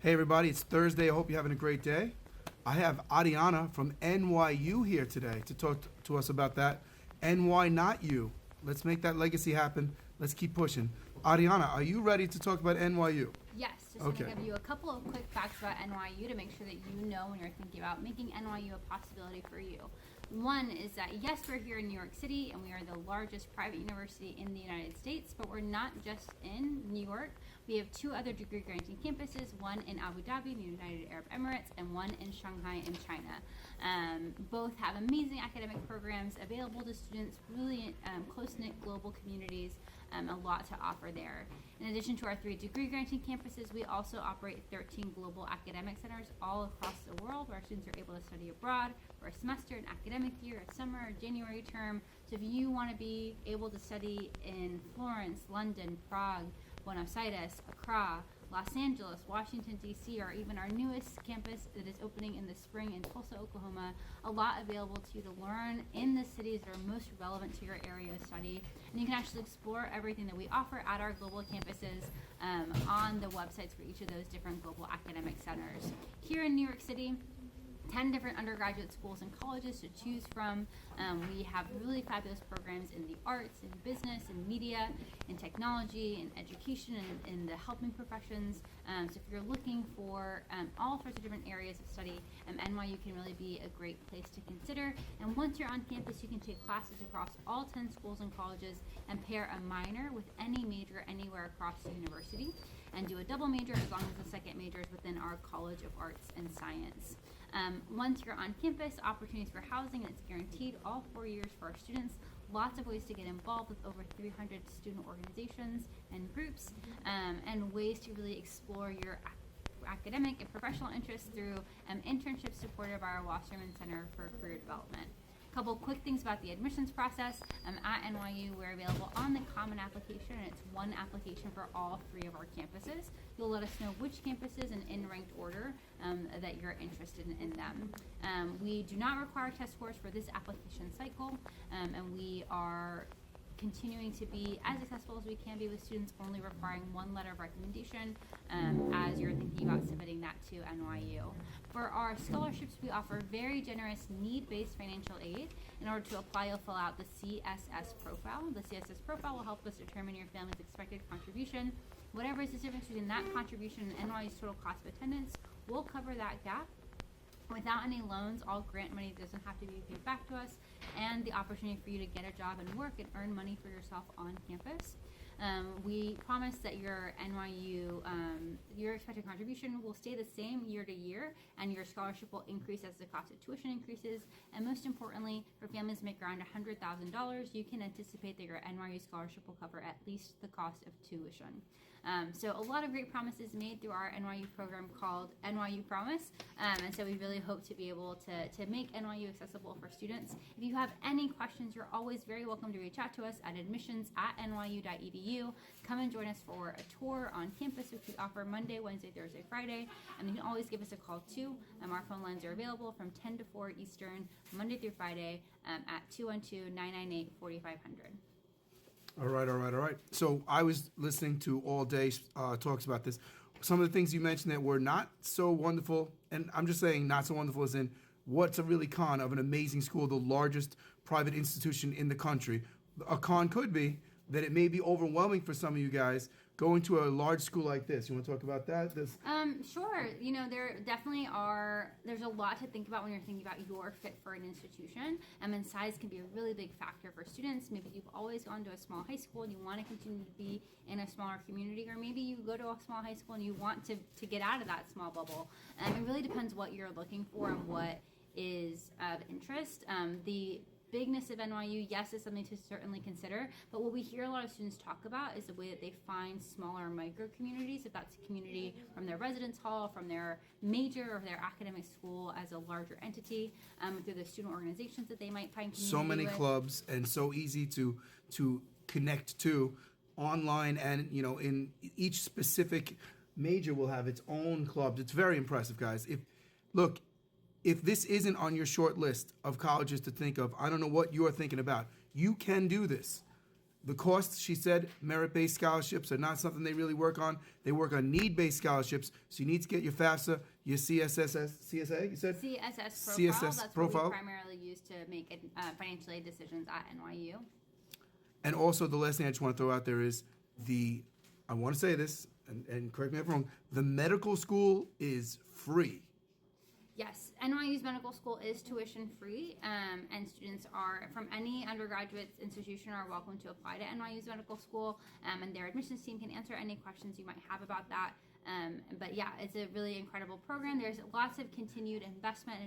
Hey everybody, it's Thursday. I hope you're having a great day. I have Ariana from NYU here today to talk to us about that. And why not you? Let's make that legacy happen. Let's keep pushing. Ariana, are you ready to talk about NYU? Yes, just going to give you a couple of quick facts about NYU to make sure that you know when you're thinking about making NYU a possibility for you. One is that yes, we're here in New York City and we are the largest private university in the United States, but we're not just in New York. We have two other degree granting campuses, one in Abu Dhabi, in the United Arab Emirates, and one in Shanghai in China. Both have amazing academic programs available to students, really close-knit global communities, a lot to offer there. In addition to our 3 degree granting campuses, we also operate 13 global academic centers all across the world where our students are able to study abroad for a semester, an academic year, a summer, a January term. So if you want to be able to study in Florence, London, Prague, Buenos Aires, Accra, Los Angeles, Washington, D.C., or even our newest campus that is opening in the spring in Tulsa, Oklahoma, a lot available to you to learn in the cities that are most relevant to your area of study. And you can actually explore everything that we offer at our global campuses on the websites for each of those different global academic centers. Here in New York City, 10 different undergraduate schools and colleges to choose from. We have really fabulous programs in the arts, in business, in media, in technology, in education, and in the helping professions. So if you're looking for all sorts of different areas of study, NYU can really be a great place to consider. And once you're on campus, you can take classes across all 10 schools and colleges and pair a minor with any major anywhere across the university, and do a double major as long as the second major is within our College of Arts and Science. Once you're on campus, opportunities for housing, and it's guaranteed all 4 years for our students. Lots of ways to get involved with over 300 student organizations and groups, and ways to really explore your academic and professional interests through internships supported by our Wasserman Center for Career Development. Couple quick things about the admissions process. At NYU, we're available on the Common Application, and it's one application for all 3 of our campuses. You'll let us know which campuses and in ranked order that you're interested in them. We do not require test scores for this application cycle, and we are continuing to be as accessible as we can be with students, only requiring 1 letter of recommendation as you're thinking about submitting that to NYU. For our scholarships, we offer very generous need-based financial aid. In order to apply, you'll fill out the CSS profile. The CSS profile will help us determine your family's expected contribution. Whatever is the difference between that contribution and NYU's total cost of attendance, we'll cover that gap. Without any loans, all grant money doesn't have to be paid back to us, and the opportunity for you to get a job and work and earn money for yourself on campus. We promise that your NYU, your expected contribution will stay the same year to year, and your scholarship will increase as the cost of tuition increases. And most importantly, for families that make around $100,000, you can anticipate that your NYU scholarship will cover at least the cost of tuition. So a lot of great promises made through our NYU program called NYU Promise, and so we really hope to be able to make NYU accessible for students. If you have any questions, you're always very welcome to reach out to us at admissions@nyu.edu. Come and join us for a tour on campus, which we offer Monday, Wednesday, Thursday, Friday, and you can always give us a call too. Our phone lines are available from 10 to 4 Eastern, Monday through Friday, at 212-998-4500. All right. So I was listening to all day talks about this. Some of the things you mentioned that were not so wonderful, and I'm just saying not so wonderful as in what's a really con of an amazing school, the largest private institution in the country. A con could be that it may be overwhelming for some of you guys going to a large school like this. You want to talk about that? Sure. There definitely there's a lot to think about when you're thinking about your fit for an institution. And size can be a really big factor for students. Maybe you've always gone to a small high school and you want to continue to be in a smaller community, or maybe you go to a small high school and you want to get out of that small bubble. It really depends what you're looking for and what is of interest. The bigness of NYU, yes, is something to certainly consider, but what we hear a lot of students talk about is the way that they find smaller micro communities, if that's a community from their residence hall, from their major or their academic school as a larger entity, through the student organizations that they might find community so many with. clubs, and so easy to connect to online, and in each specific major will have its own clubs. It's very impressive, guys. If this isn't on your short list of colleges to think of, I don't know what you're thinking about. You can do this. The costs, she said, merit-based scholarships are not something they really work on. They work on need-based scholarships. So you need to get your FAFSA, your CSA, you said? CSS profile. CSS That's profile. what we primarily use to make financial aid decisions at NYU. And also, the last thing I just want to throw out there is I want to say this, and correct me if I'm wrong, the medical school is free. Yes, NYU's medical school is tuition free, and students are from any undergraduate institution are welcome to apply to NYU's medical school, and their admissions team can answer any questions you might have about that. But yeah, it's a really incredible program. There's lots of continued investment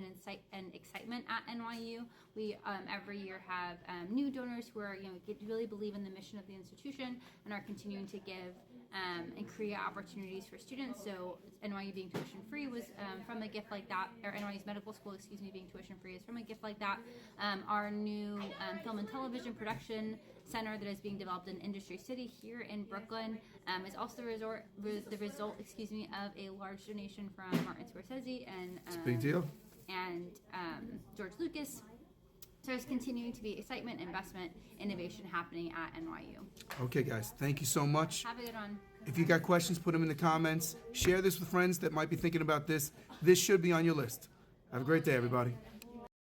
and excitement at NYU. We every year have new donors who are really believe in the mission of the institution and are continuing to give and create opportunities for students. So NYU being tuition free was from a gift like that, or NYU's medical school, being tuition free is from a gift like that. Our new film and television production center that is being developed in Industry City here in Brooklyn is also the result, of a large donation from Martin Scorsese and It's a big deal. and George Lucas. So there's continuing to be excitement, investment, innovation happening at NYU. Okay, guys, thank you so much. Have a good one. If you got questions, put them in the comments. Share this with friends that might be thinking about this. This should be on your list. Have a great day, everybody.